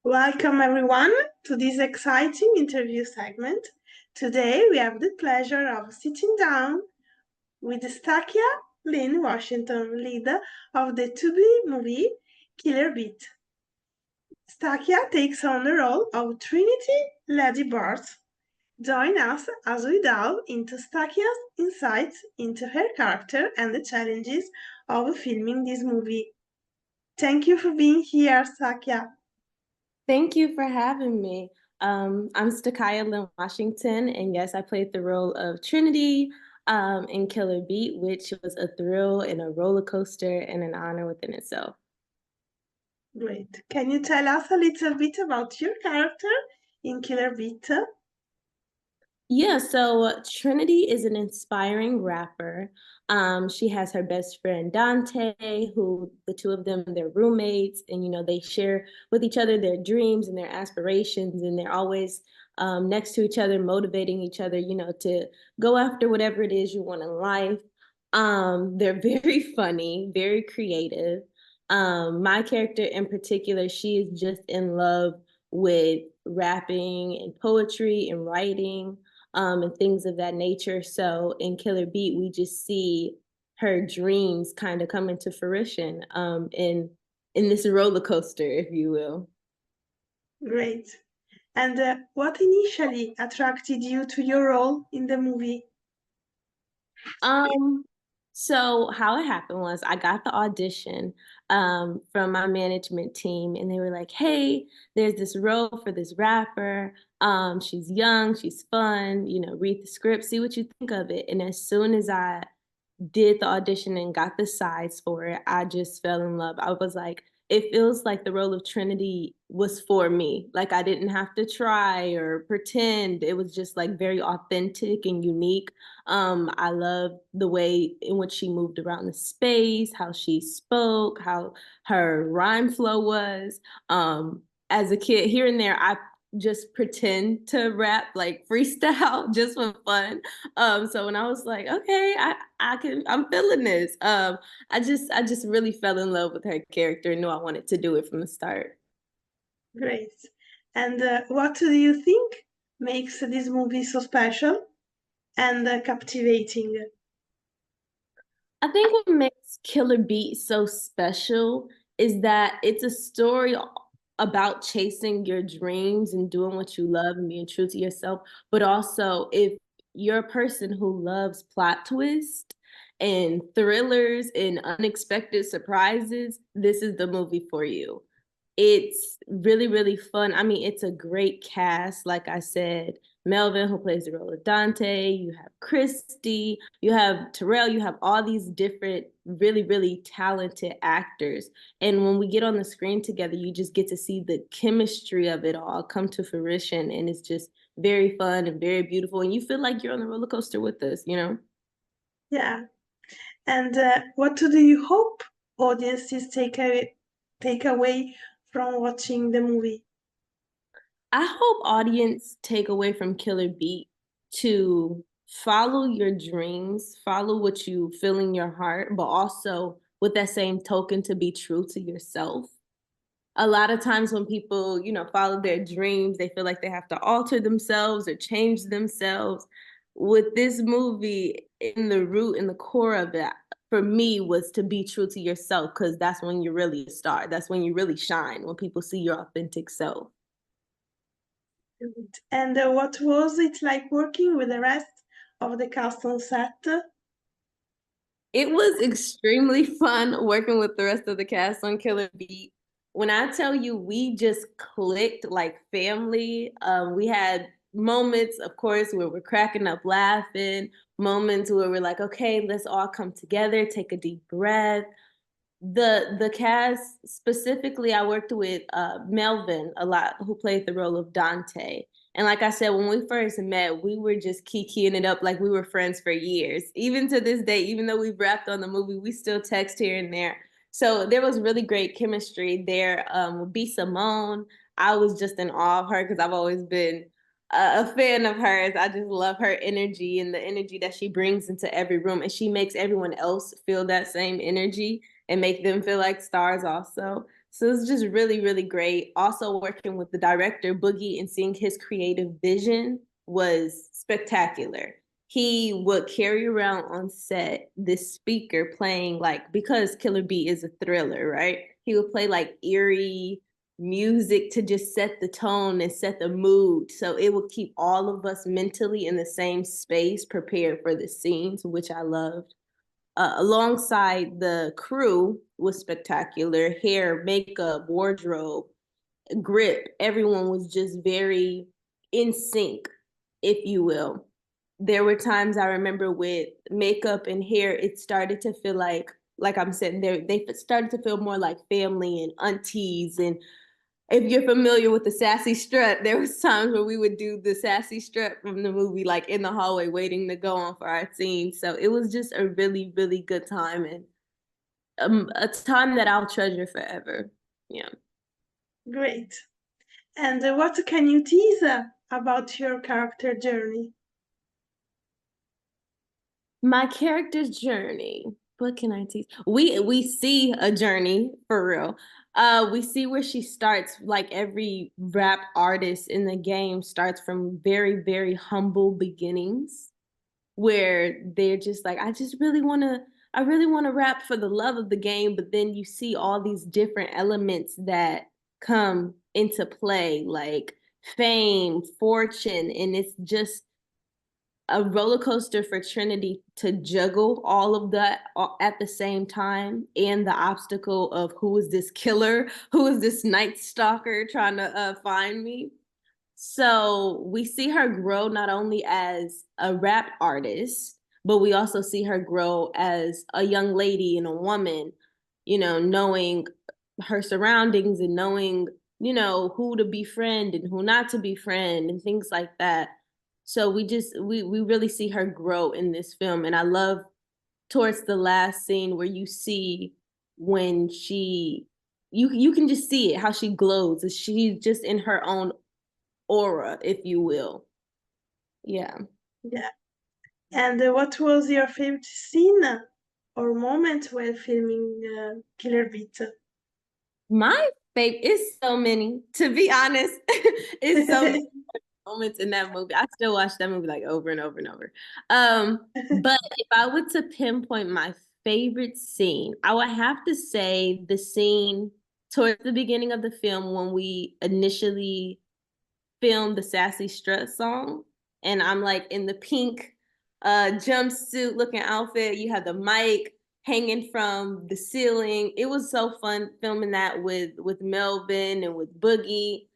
Welcome, everyone, to this exciting interview segment. Today, we have the pleasure of sitting down with Stakiah Lynn Washington, leader of the to-be movie Killer Beat. Stakiah takes on the role of Trinity Lady Barth. Join us as we delve into Stakiah's insights into her character and the challenges of filming this movie. Thank you for being here, Stakiah. Thank you for having me. I'm Stakiah Lynn Washington, and yes, I played the role of Trinity in Killer Beat, which was a thrill and a roller coaster and an honor within itself. Great. Can you tell us a little bit about your character in Killer Beat? Yeah, so Trinity is an inspiring rapper. She has her best friend Dante, who the two of them, they're roommates, and they share with each other their dreams and their aspirations, and they're always next to each other, motivating each other, to go after whatever it is you want in life. They're very funny, very creative. My character in particular, she is just in love with rapping and poetry and writing and things of that nature. So in Killer Beat, we just see her dreams kind of come into fruition in this roller coaster, if you will. Great. And what initially attracted you to your role in the movie? Um, so how it happened was I got the audition from my management team, and they were like, "Hey, there's this role for this rapper. She's young, she's fun. Read the script, see what you think of it." And as soon as I did the audition and got the sides for it, I just fell in love. I was like, it feels like the role of Trinity was for me. Like I didn't have to try or pretend. It was just like very authentic and unique. I love the way in which she moved around the space, how she spoke, how her rhyme flow was. As a kid, here and there, I just pretend to rap like freestyle just for fun. So when I was like, okay, I'm feeling this. I just really fell in love with her character and knew I wanted to do it from the start. Great. And what do you think makes this movie so special and captivating? I think what makes Killer Beat so special is that it's a story about chasing your dreams and doing what you love and being true to yourself. But also, if you're a person who loves plot twists and thrillers and unexpected surprises, this is the movie for you. It's really, really fun. I mean, it's a great cast. Like I said, Melvin, who plays the role of Dante, you have Christy, you have Terrell, you have all these different, really, really talented actors. And when we get on the screen together, you just get to see the chemistry of it all come to fruition. And it's just very fun and very beautiful. And you feel like you're on the roller coaster with us. Yeah. And what do you hope audiences take away from watching the movie? I hope audience take away from Killer Beat to follow your dreams, follow what you feel in your heart, but also with that same token to be true to yourself. A lot of times when people, follow their dreams, they feel like they have to alter themselves or change themselves. With this movie, in the root and the core of it, for me, was to be true to yourself because that's when you're really a star. That's when you really shine, when people see your authentic self. And what was it like working with the rest of the cast on set? It was extremely fun working with the rest of the cast on Killer Beat. When I tell you, we just clicked like family. We had moments, of course, where we're cracking up laughing, moments where we're like, okay, let's all come together, take a deep breath. The cast specifically, I worked with Melvin a lot, who played the role of Dante. And like I said, when we first met, we were just kikiing it up like we were friends for years. Even to this day, even though we've wrapped on the movie, we still text here and there. So there was really great chemistry there. With B. Simone, I was just in awe of her because I've always been a fan of hers. I just love her energy and the energy that she brings into every room, and she makes everyone else feel that same energy. and make them feel like stars also. So it's just really, really great. Also working with the director, Boogie, and seeing his creative vision was spectacular. He would carry around on set this speaker playing like, because Killer Bee is a thriller, right? He would play like eerie music to just set the tone and set the mood. So it would keep all of us mentally in the same space, prepared for the scenes, which I loved. Alongside the crew was spectacular. Hair, makeup, wardrobe, grip. Everyone was just very in sync, if you will. There were times I remember with makeup and hair, it started to feel like I'm sitting there, they started to feel more like family and aunties. And if you're familiar with the sassy strut, there was times where we would do the sassy strut from the movie, like in the hallway, waiting to go on for our scene. So it was just a really, really good time, and a time that I'll treasure forever. Yeah. Great. And what can you tease about your character journey? My character's journey. What can I tease? We see a journey for real. We see where she starts. Like every rap artist in the game starts from very, very humble beginnings, where they're just like, I really want to rap for the love of the game. But then you see all these different elements that come into play, like fame, fortune, and it's just a roller coaster for Trinity to juggle all of that at the same time, and the obstacle of who is this killer, who is this night stalker trying to find me. So we see her grow not only as a rap artist, but we also see her grow as a young lady and a woman, knowing her surroundings and knowing, who to befriend and who not to befriend and things like that. So we really see her grow in this film. And I love towards the last scene where you see when you can just see it, how she glows. She's just in her own aura, if you will. Yeah. Yeah. And what was your favorite scene or moment while filming Killer Beat? My favorite is so many, to be honest. It's so many moments in that movie. I still watch that movie like over and over and over. But if I were to pinpoint my favorite scene, I would have to say the scene towards the beginning of the film when we initially filmed the Sassy Strut song. And I'm like in the pink jumpsuit looking outfit. You have the mic hanging from the ceiling. It was so fun filming that with Melvin and with Boogie.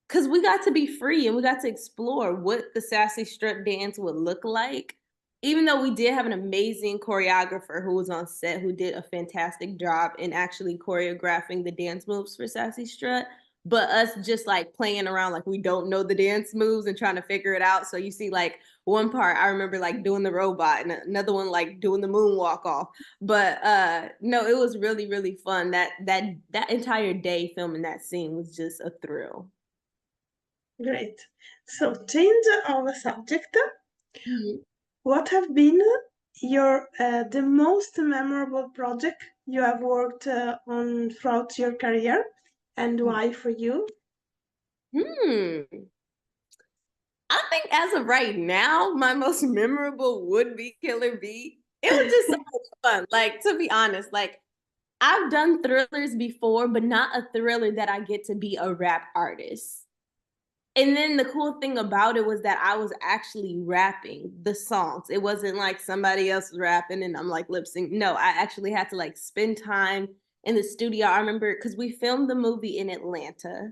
Because we got to be free and we got to explore what the Sassy Strut dance would look like. Even though we did have an amazing choreographer who was on set who did a fantastic job in actually choreographing the dance moves for Sassy Strut, but us just like playing around like we don't know the dance moves and trying to figure it out. So you see like one part I remember like doing the robot and another one like doing the moonwalk off. But no, it was really, really fun. That entire day filming that scene was just a thrill. Great. So, change of subject. Mhm. What have been your the most memorable project you have worked on throughout your career, and why for you? Hmm. I think as of right now, my most memorable would be Killer Bee. It was just so much fun. Like, to be honest, like I've done thrillers before, but not a thriller that I get to be a rap artist. And then the cool thing about it was that I was actually rapping the songs. It wasn't like somebody else was rapping and I'm like lip sync. No, I actually had to like spend time in the studio. I remember because we filmed the movie in Atlanta.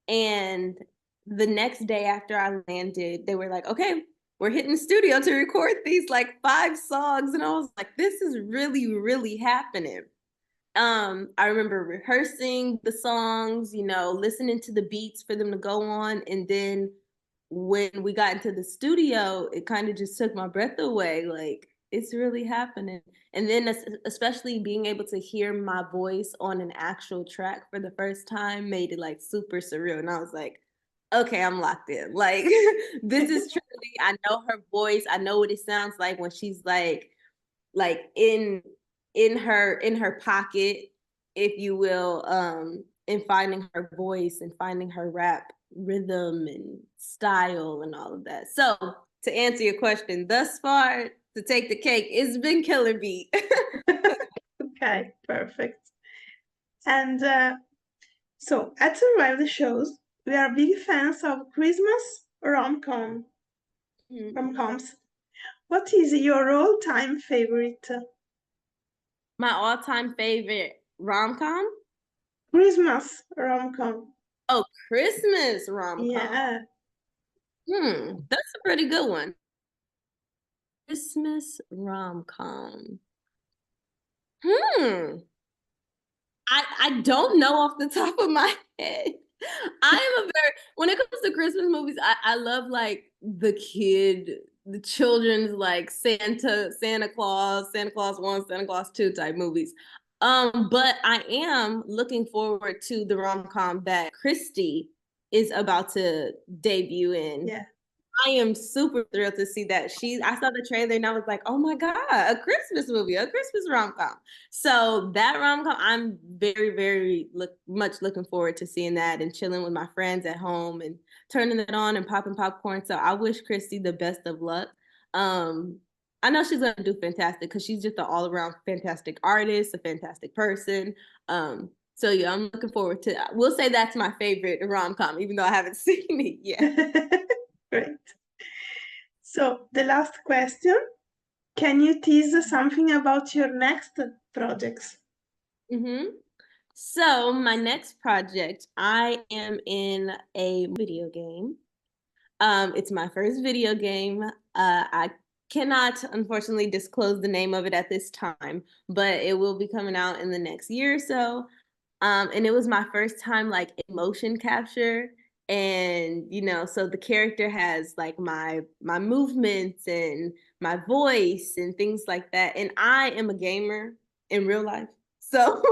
And the next day after I landed, they were like, okay, we're hitting the studio to record these like 5 songs. And I was like, this is really, really happening. I remember rehearsing the songs, listening to the beats for them to go on. And then when we got into the studio, it kind of just took my breath away. Like, it's really happening. And then, especially being able to hear my voice on an actual track for the first time made it like super surreal. And I was like, okay, I'm locked in. Like, this is truly, I know her voice. I know what it sounds like when she's like in in her pocket, if you will, in finding her voice and finding her rap rhythm and style and all of that. So to answer your question, thus far, to take the cake, it's been Killer Beat. Okay, perfect. And so at Survival Shows, we are big fans of Christmas rom-coms. What is your all-time favorite? My all-time favorite rom-com? Christmas rom-com. Oh, Christmas rom-com. Yeah. That's a pretty good one. Christmas rom-com. I don't know off the top of my head. When it comes to Christmas movies, I love like the children's like Santa Claus 1, Santa Claus 2 type movies. But I am looking forward to the rom-com that Christy is about to debut in. Yeah. I am super thrilled to see that. I saw the trailer and I was like, oh my God, a Christmas movie, a Christmas rom-com. So that rom-com, I'm very, very much looking forward to seeing that and chilling with my friends at home and turning it on and popping popcorn. So I wish Christy the best of luck. I know she's gonna do fantastic because she's just an all-around fantastic artist, a fantastic person. So yeah, I'm looking forward to that. We'll say that's my favorite rom-com, even though I haven't seen it yet. Great. So the last question, can you tease something about your next projects? So my next project, I am in a video game. It's my first video game. I cannot unfortunately disclose the name of it at this time, but it will be coming out in the next year or so. And it was my first time like in motion capture. And so the character has like my movements and my voice and things like that. And I am a gamer in real life. So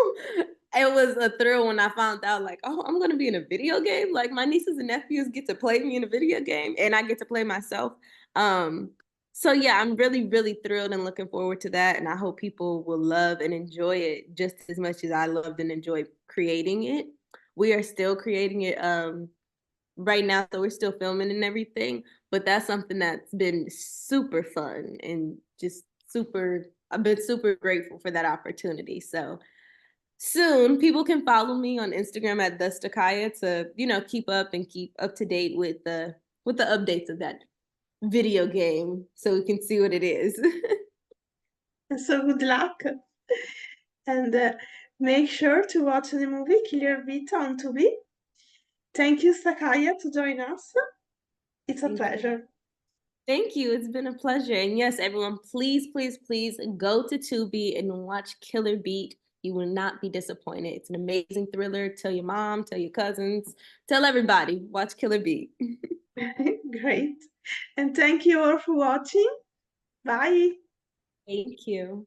it was a thrill when I found out like, oh, I'm gonna be in a video game. Like my nieces and nephews get to play me in a video game and I get to play myself. So yeah, I'm really, really thrilled and looking forward to that. And I hope people will love and enjoy it just as much as I loved and enjoyed creating it. We are still creating it right now, so we're still filming and everything. But that's something that's been super fun and just I've been super grateful for that opportunity. So soon people can follow me on Instagram at the Stakiah to, keep up to date with the updates of that video game so we can see what it is. So good luck. And make sure to watch the movie Killer Beat on Tubi. Thank you, Stakiah, to join us. It's a pleasure. Thank you. It's been a pleasure. And yes, everyone, please, please, please go to Tubi and watch Killer Beat. You will not be disappointed. It's an amazing thriller. Tell your mom, tell your cousins, tell everybody. Watch Killer Beat. Great. And thank you all for watching. Bye. Thank you.